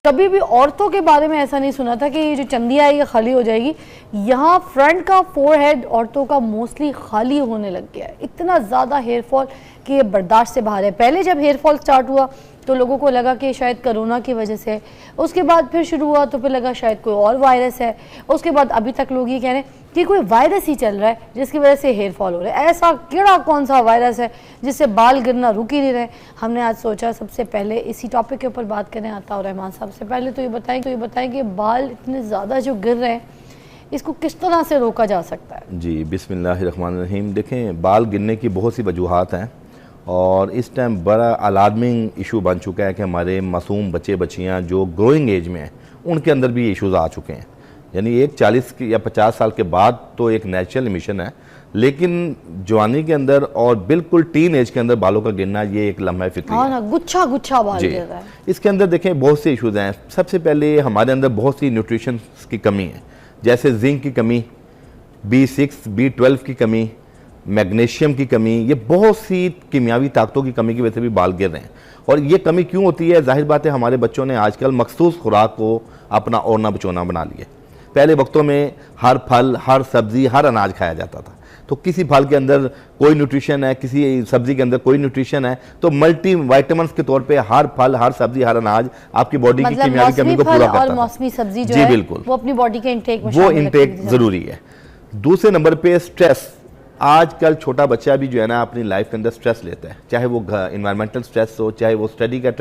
कभी भी औरतों के बारे में ऐसा नहीं सुना था कि ये जो चंदिया है ये खाली हो जाएगी। यहाँ फ्रंट का फोरहेड औरतों का मोस्टली खाली होने लग गया है, इतना ज़्यादा हेयर फॉल कि ये बर्दाश्त से बाहर है। पहले जब हेयर फॉल स्टार्ट हुआ तो लोगों को लगा कि शायद कोरोना की वजह से है, उसके बाद फिर शुरू हुआ तो फिर लगा शायद कोई और वायरस है, उसके बाद अभी तक लोग ये कह रहे हैं कि कोई वायरस ही चल रहा है जिसकी वजह से हेयर फॉल हो रहा है। ऐसा कीड़ा कौन सा वायरस है जिससे बाल गिरना रुक ही नहीं रहे। हमने आज सोचा सबसे पहले इसी टॉपिक के ऊपर बात करें। अता रहमान साहब से पहले तो ये बताएं कि बाल इतने ज़्यादा जो गिर रहे हैं इसको किस तरह से रोका जा सकता है। जी बिस्मिल्लाहिर्रहमानिर्रहीम। देखें, बाल गिरने की बहुत सी वजूहात हैं और इस टाइम बड़ा अलार्मिंग इशू बन चुका है कि हमारे मासूम बच्चे बच्चियां जो ग्रोइंग एज में हैं उनके अंदर भी ये इशूज़ आ चुके हैं। यानी एक 40 या 50 साल के बाद तो एक नेचुरल इमिशन है, लेकिन जवानी के अंदर और बिल्कुल टीन एज के अंदर बालों का गिरना ये एक लम्हा फितरी है। ना गुच्छा गुच्छा बाल गिर रहा है। इसके अंदर देखें बहुत से इशूज़ हैं। सबसे पहले हमारे अंदर बहुत सी न्यूट्रिशन की कमी है, जैसे जिंक की कमी, B6 B12 की कमी, मैग्नीशियम की कमी। ये बहुत सी कीमियावी ताकतों की कमी की वजह से भी बाल गिर रहे हैं। और ये कमी क्यों होती है? जाहिर बात है हमारे बच्चों ने आजकल मखसूस खुराक को अपना ओढ़ना बचोना बना लिया। पहले वक्तों में हर फल, हर सब्जी, हर अनाज खाया जाता था, तो किसी फल के अंदर कोई न्यूट्रिशन है, किसी सब्जी के अंदर कोई न्यूट्रिशन है, तो मल्टी विटामिन्स के तौर पे हर फल, हर सब्जी, हर अनाज आपकी बॉडी की कीमियावी कमी को पूरा करता है। मौसमी सब्जी जो जी है बिल्कुल वो अपनी बॉडी के इंटेक में वो इंटेक जरूरी है। दूसरे नंबर पे स्ट्रेस। आजकल छोटा बच्चा भी जो है ना अपनी लाइफ के अंदर स्ट्रेस लेता है, चाहे वो इन्वायरमेंटल स्ट्रेस हो, चाहे वो स्टडी का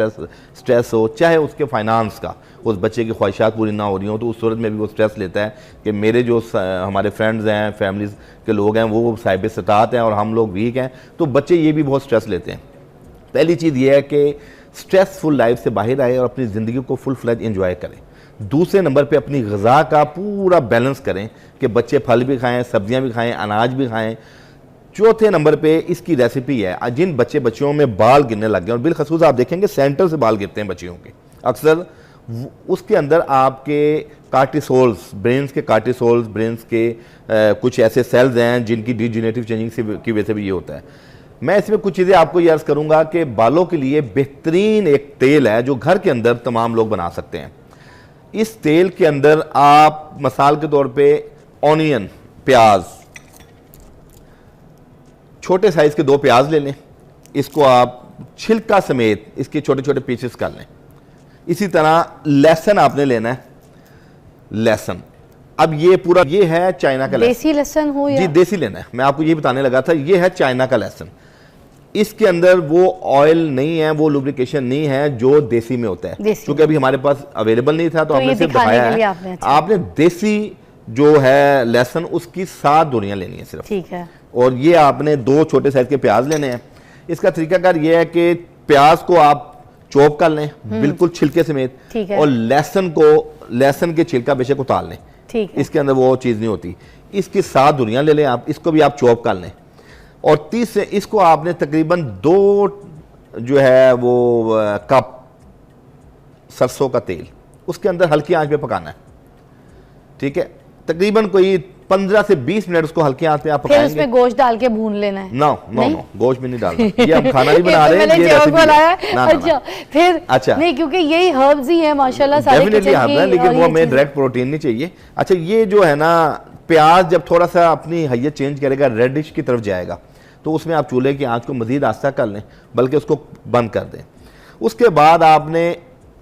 स्ट्रेस हो, चाहे उसके फाइनेंस का, उस बच्चे की ख्वाहिशात पूरी ना हो रही हो तो उस सूरत में भी वो स्ट्रेस लेता है कि मेरे जो हमारे फ्रेंड्स हैं, फैमिलीज के लोग हैं, वो साहिब सतात हैं और हम लोग वीक हैं, तो बच्चे ये भी बहुत स्ट्रेस लेते हैं। पहली चीज़ ये है कि स्ट्रेसफुल लाइफ से बाहर आए और अपनी ज़िंदगी को फुल फ्लैज इंजॉय करें। दूसरे नंबर पे अपनी ग़िज़ा का पूरा बैलेंस करें कि बच्चे फल भी खाएं, सब्जियां भी खाएं, अनाज भी खाएं। चौथे नंबर पे इसकी रेसिपी है। जिन बच्चे बच्चियों में बाल गिरने लग गए और बिलखसूस आप देखेंगे सेंटर से बाल गिरते हैं बच्चियों के अक्सर, उसके अंदर आपके कार्टिसोल्स, ब्रेन्स के कार्टिसोल्स, ब्रेन्स के कुछ ऐसे सेल्स हैं जिनकी डिजेनरेटिव चेंजिंग की वजह से भी ये होता है। मैं इसमें कुछ चीज़ें आपको ये अर्ज़ करूँगा कि बालों के लिए बेहतरीन एक तेल है जो घर के अंदर तमाम लोग बना सकते हैं। इस तेल के अंदर आप मसाल के तौर पे ऑनियन, प्याज, छोटे साइज के 2 प्याज ले लें, इसको आप छिलका समेत इसके छोटे छोटे पीसेस कर लें। इसी तरह लहसुन आपने लेना है, लहसुन। अब ये पूरा ये है चाइना का लहसुन, देसी लहसुन हो या? जी देसी लेना है। मैं आपको ये बताने लगा था, ये है चाइना का लहसुन। इसके अंदर वो ऑयल नहीं है, वो लुब्रिकेशन नहीं है जो देसी में होता है, क्योंकि अभी हमारे पास अवेलेबल नहीं था तो हमने सिर्फ दिखाया है। आपने देसी जो है लहसुन उसकी 7 दूरियां लेनी है सिर्फ, ठीक है। और ये आपने 2 छोटे साइज के प्याज लेने हैं। इसका तरीकाकार ये है कि प्याज को आप चॉप कर लें बिल्कुल छिलके समेत, और लहसुन के छिलका बेशक उतार लें, इसके अंदर वो चीज़ नहीं होती। इसकी 7 दूरियां ले लें आप, इसको भी आप चॉप कर लें। और तीसरे इसको आपने तकरीबन 2 जो है वो कप सरसों का तेल उसके अंदर हल्की आंच पे पकाना है, ठीक है। तकरीबन कोई 15 से 20 मिनट उसको हल्की आंच पे आप पकाएंगे। फिर उसमें गोश्त डाल के भून लेना है? नो, गोश्त भी नहीं डालना, ये हम खाना नहीं बना रहे हैं, ये रेसिपी है। अच्छा, फिर अच्छा नहीं, क्योंकि यही हर्ब्स ही है माशाल्लाह सारे डेफिनेटली हर्ब है, लेकिन वो हमें डायरेक्ट प्रोटीन नहीं चाहिए। अच्छा, ये जो है ना प्याज जब थोड़ा सा अपनी हैयत चेंज करेगा, रेडिश की तरफ जाएगा, तो उसमें आप चूल्हे की आंच को मजीद आस्ता कर लें, बल्कि उसको बंद कर दें। उसके बाद आपने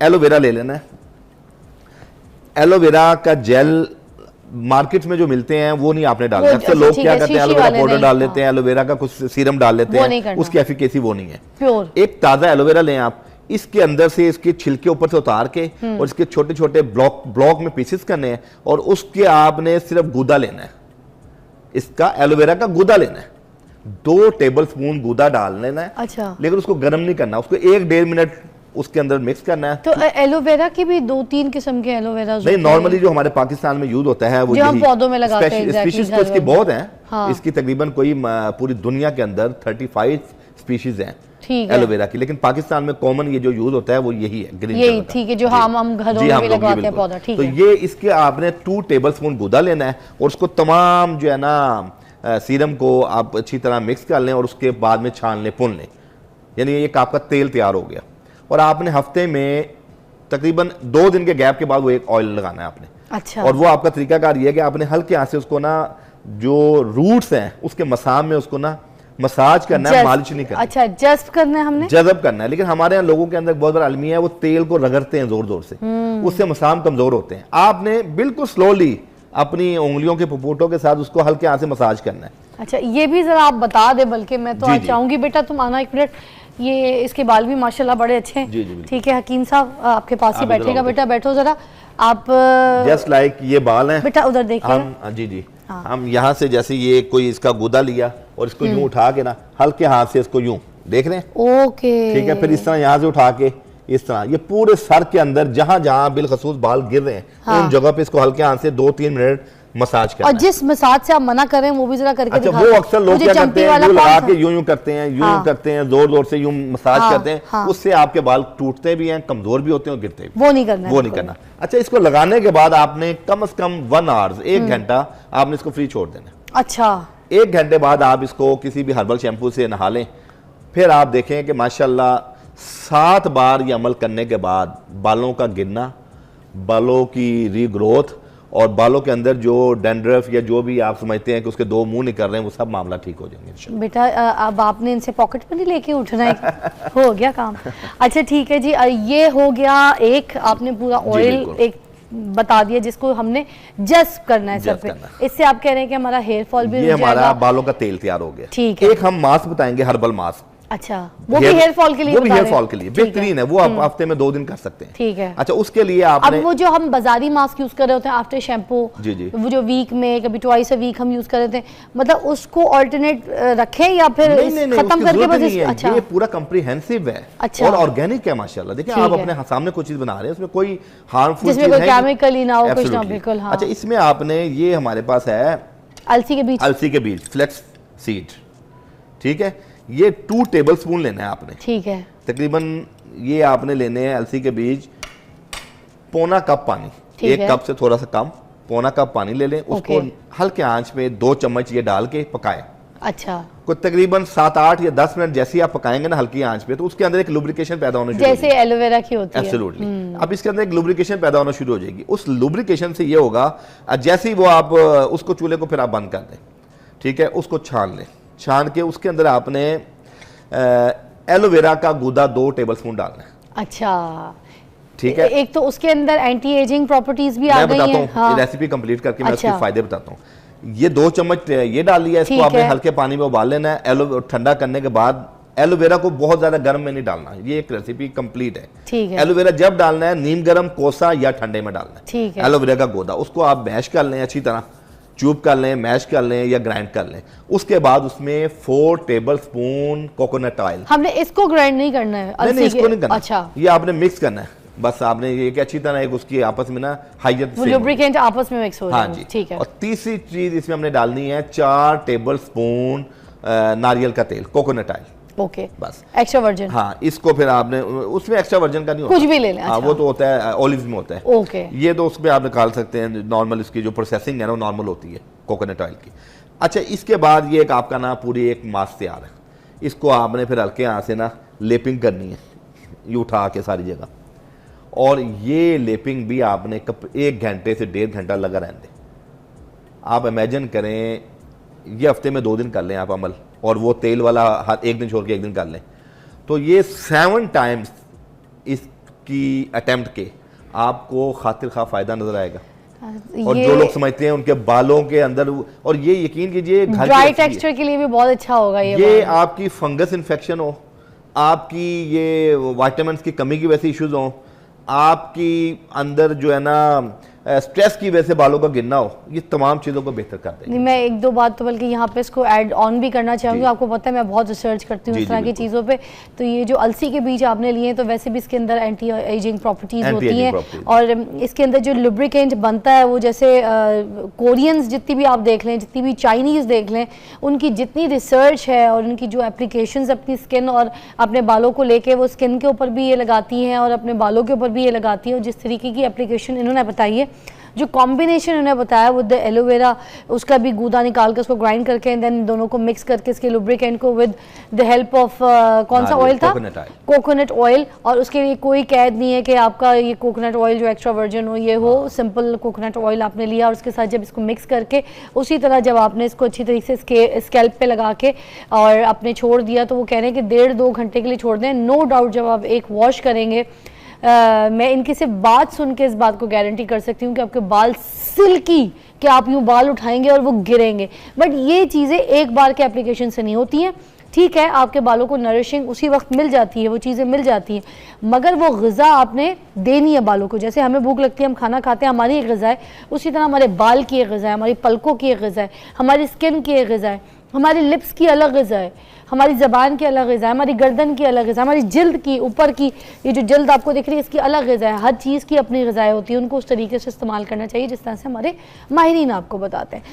एलोवेरा ले लेना है। एलोवेरा का जेल मार्केट में जो मिलते हैं वो नहीं आपने डालना। अक्सर लोग क्या करते हैं, एलोवेरा पाउडर डाल लेते हैं, एलोवेरा का कुछ सीरम डाल लेते हैं, उसकी एफिकेसी वो नहीं है। एक ताज़ा एलोवेरा लें आप, इसके अंदर से इसके छिलके ऊपर से उतार के और इसके छोटे छोटे ब्लॉक में पीसेस करने हैं, और उसके आपने सिर्फ गूदा लेना है, इसका एलोवेरा का गूदा लेना है। 2 टेबल स्पून गूदा डाल लेना है। अच्छा। लेकिन उसको गर्म नहीं करना, उसको 1-1.5 मिनट उसके अंदर मिक्स करना है। तो एलोवेरा की भी 2-3 किस्म के एलोवेरा नहीं, नॉर्मली जो हमारे पाकिस्तान में यूज होता है वो हम पौधों में लगाते हैं। स्पीशीज तो इसकी बहुत हैं। हाँ। इसकी तकरीबन कोई पूरी दुनिया के अंदर 35 स्पीशीज हैं एलोवेरा की, लेकिन पाकिस्तान में कॉमन ये जो यूज होता है वो यही है, ग्रीन यही, ठीक है, जो हम घरों में भी लगाते हैं पौधा, ठीक है। तो ये इसके आपने 2 टेबल स्पून गूदा लेना है और उसको तमाम जो है ना सीरम को आप अच्छी तरह मिक्स कर लें और उसके बाद में छान लें, भून लें, यानी एक आपका तेल तैयार हो गया। और आपने हफ्ते में तकरीबन 2 दिन के गैप के बाद वो एक ऑयल लगाना है आपने। अच्छा। और वो आपका तरीकाकार ये है कि आपने हल्के हाथ से उसको ना जो रूट्स हैं उसके मसाम में उसको ना मसाज करना है, मालिश नहीं करना। अच्छा, जस्ट करना है हमने, जज़ब करना है। लेकिन हमारे यहाँ लोगों के अंदर बहुत बड़ा अलमिया है, वो तेल को रगड़ते हैं जोर जोर से, उससे मसाम कमजोर होते हैं। आपने बिल्कुल स्लोली अपनी उंगलियों के पुपुटों के साथ उसको हल्के हाथ से मसाज करना है। अच्छा, ये भी जरा आप बता दे, बल्कि मैं तो आज चाहूंगी बेटा तुम आना 1 मिनट। ये इसके बाल भी माशाल्लाह बड़े अच्छे हैं। ठीक है हकीम साहब, आपके पास ही बैठेगा बेटा, बैठो जरा आप। जस्ट लाइक ये बाल हैं बेटा, उधर देखिए। जी हम यहाँ से जैसे ये कोई इसका गुदा लिया और इसको यूं उठा के ना हल्के हाथ से इसको यूं देख रहे हैं। ओके, ठीक है। फिर इस तरह यहाँ से उठा के इस तरह ये पूरे सर के अंदर जहां जहां बिलखसूस बाल गिर रहे हैं उन जगह पे इसको हल्के हाथ से 2-3 मिनट मसाज करना। और जिस मसाज से आप मना करें वो भी जरा करके अच्छा, वो अक्सर लोग क्या करते हैं, यूं लगा के यूं करते हैं, यूं करते हैं, जोर जोर से यूं मसाज करते हैं, उससे आपके बाल टूटते भी हैं, कमजोर भी होते हैं और गिरते भी। वो नहीं करना, वो नहीं करना। अच्छा, इसको लगाने के बाद आपने कम से कम 1 आवर 1 घंटा आपने इसको फ्री छोड़ देना। अच्छा, 1 घंटे बाद आप इसको किसी भी हर्बल शैम्पू से नहा लें। फिर आप देखें कि माशाल्लाह 7 बार ये अमल करने के बाद बालों का गिरना, बालों की रीग्रोथ और बालों के अंदर जो डैंड्रफ या जो भी आप समझते हैं कि उसके 2 मुंह निकल रहे हैं, वो सब मामला ठीक हो जाएंगे इंशाल्लाह। बेटा अब आपने इनसे पॉकेट मनी लेके उठना है। हो गया काम। अच्छा ठीक है जी, ये हो गया एक, आपने पूरा ऑयल एक बता दिया जिसको हमने जस्ट करना है सर पे। इससे आप कह रहे हैं कि हमारा हेयर फॉल भी, ये हमारा बालों का तेल तैयार हो गया। ठीक है। एक हम मास्क बताएंगे, हर्बल मास्क। अच्छा, वो भी हेयर फॉल के लिए, वो भी हेयर फॉल के लिए बेहतरीन है, वो आप हफ्ते में 2 दिन कर सकते हैं। ठीक है। अच्छा, उसके लिए आपने अब वो जो हम बाजारी मास्क यूज कर रहे होते हैं आफ्टर शैम्पू, जी वो जो वीक में कभी ट्वाइस अ वीक हम यूज कर रहे थे, मतलब उसको ऑल्टरनेट रखें या फिर खत्म करके बस? अच्छा, ये पूरा कॉम्प्रिहेंसिव है। अच्छा, और ऑर्गेनिक है माशाल्लाह। देखिए आप अपने सामने कोई चीज बना रहे हैं, उसमें कोई हार्मफुल जिसमें कोई केमिकल ही ना हो, कुछ ना, बिल्कुल। अच्छा, इसमें आपने ये हमारे पास है अलसी के बीज, फ्लेक्स सीड। ठीक है, ये 2 टेबल स्पून लेना है आपने। ठीक है। तकरीबन ये आपने लेने हैं अलसी के बीज, 1.25 कप पानी, 1 कप से थोड़ा सा कम, 1.25 कप पानी ले लें। उसको हल्के आंच पे 2 चम्मच ये डाल के पकाएं। अच्छा, कोई तकरीबन 7-8 या 10 मिनट जैसे ही आप पकाएंगे ना हल्की आंच पे, तो उसके अंदर एक लुब्रिकेशन पैदा होना शुरू हो जाएगी, जैसे एलोवेरा की होती है। एब्सोल्युटली। अब इसके अंदर एक लुब्रिकेशन पैदा होना शुरू हो जाएगी। उस लुब्रिकेशन से ये होगा, जैसे ही वो आप उसको चूल्हे को फिर आप बंद कर दें, ठीक है, उसको छान लें। छान के उसके अंदर आपने एलोवेरा का गूदा 2 टेबल स्पून डालना है। अच्छा, ठीक है। एक तो उसके अंदर एंटी एजिंग प्रॉपर्टीज भी आ गई हैं। मैं बताता हूँ, रेसिपी कंप्लीट करके मैं उसके फायदे बताता हूँ। ये 2 चम्मच ये डाल लिया, इसको आपने हल्के पानी में उबाल लेना है। ठंडा करने के बाद एलोवेरा को बहुत ज्यादा गर्म में नहीं डालना, ये एक रेसिपी कंप्लीट है। ठीक है। एलोवेरा जब डालना है नीम गर्म, कोसा या ठंडे में डालना है। ठीक है। एलोवेरा का गूदा उसको आप मैश कर लें, अच्छी तरह चूप कर लें, मैश कर लें या ग्राइंड कर लें। उसके बाद उसमें 4 टेबल स्पून कोकोनट ऑयल। हमने इसको ग्राइंड नहीं करना है? नहीं, इसको नहीं करना। अच्छा, ये आपने मिक्स करना है बस। आपने ये कि अच्छी तरह एक उसकी आपस में ना हाइजेट लुब्रिकेंट आपस में मिक्स हो जाए। हाँ जी, ठीक है। और तीसरी चीज इसमें हमने डालनी है 4 टेबल स्पून नारियल का तेल, कोकोनट ऑयल। ओके, बस एक्स्ट्रा वर्जिन। हाँ, इसको फिर आपने उसमें एक्स्ट्रा वर्जिन का नहीं होता, कुछ भी ले लें। हाँ, वो तो होता है ओलिव्स में होता है। ओके, ये तो उसमें आप निकाल सकते हैं, नॉर्मल इसकी जो प्रोसेसिंग है ना नॉर्मल होती है कोकोनट ऑयल की। अच्छा, इसके बाद ये एक आपका ना पूरी एक मास्क तैयार है। इसको आपने फिर हल्के हाथ से ना लेपिंग करनी है, ये उठा के सारी जगह। और ये लेपिंग भी आपने 1 घंटे से 1.5 घंटा लगा रहने दें। आप इमेजिन करें, ये हफ्ते में 2 दिन कर लें आप अमल, और वो तेल वाला हर 1 दिन छोड़ के 1 दिन कर लें, तो ये 7 टाइम्स इसकी अटेम्प्ट के आपको खातिर खा फायदा नजर आएगा। और जो लोग समझते हैं उनके बालों के अंदर, और ये यकीन कीजिए ड्राई टेक्सचर के लिए भी बहुत अच्छा होगा ये आपकी फंगस इन्फेक्शन हो, आपकी ये विटामिन्स की कमी की वजह से इश्यूज हो, आपकी अंदर जो है ना स्ट्रेस की वजह से बालों का गिरना हो, ये तमाम चीज़ों को बेहतर कर देंगे। मैं 1-2 बात तो बल्कि यहाँ पे इसको ऐड ऑन भी करना चाहूँगी। आपको पता है मैं बहुत रिसर्च करती हूँ इस तरह की चीज़ों पे। तो ये जो अलसी के बीज आपने लिए तो वैसे भी इसके अंदर एंटी एजिंग प्रॉपर्टीज़ होती हैं, और इसके अंदर जो लुब्रिकेंट बनता है वो जैसे कोरियंस जितनी भी आप देख लें, जितनी भी चाइनीज़ देख लें, उनकी जितनी रिसर्च है और उनकी जो एप्लीकेशंस अपनी स्किन और अपने बालों को लेके वो स्किन के ऊपर भी ये लगाती हैं और अपने बालों के ऊपर भी ये लगाती हैं, और जिस तरीके की एप्लीकेशन इन्होंने बताई है जो कॉम्बिनेशन उन्हें बताया विद द एलोवेरा, उसका भी गूदा निकाल के उसको ग्राइंड करके एंड देन दोनों को मिक्स करके इसके लुब्रिकेंट को विद द हेल्प ऑफ कौन सा ऑयल था, कोकोनट ऑयल। और उसके लिए कोई कैद नहीं है कि आपका ये कोकोनट ऑयल जो एक्स्ट्रा वर्जिन हो ये हो, सिंपल कोकोनट ऑयल आपने लिया और उसके साथ जब इसको मिक्स करके उसी तरह जब आपने इसको अच्छी तरीके से स्कैल्प पे लगा के और आपने छोड़ दिया, तो वो कह रहे हैं कि 1.5-2 घंटे के लिए छोड़ दें। नो डाउट जब आप एक वॉश करेंगे, मैं इनकी सिर्फ बात सुन के इस बात को गारंटी कर सकती हूँ कि आपके बाल सिल्की, कि आप यूँ बाल उठाएंगे और वो गिरेंगे। बट ये चीज़ें एक बार के एप्लीकेशन से नहीं होती हैं। ठीक है, आपके बालों को नरिशिंग उसी वक्त मिल जाती है, वो चीज़ें मिल जाती हैं, मगर वो ग़िज़ा आपने देनी है बालों को। जैसे हमें भूख लगती है, हम खाना खाते हैं, हमारी एक ग़िज़ा है, उसी तरह हमारे बाल की एक ग़िज़ा है, हमारी पलकों की एक ग़िज़ा है, हमारी स्किन की एक ग़िज़ा है, हमारी लिप्स की अलग ग़िज़ा है, हमारी ज़बान की अलग ग़िज़ा है, हमारी गर्दन की अलग ग़िज़ा है, हमारी जिल्द की ऊपर की ये जो जिल्द आपको दिख रही है इसकी अलग ग़िज़ा है। हर चीज़ की अपनी ग़िज़ाएँ होती हैं, उनको उस तरीके से इस्तेमाल करना चाहिए जिस तरह से हमारे माहिरीन आपको बताते हैं।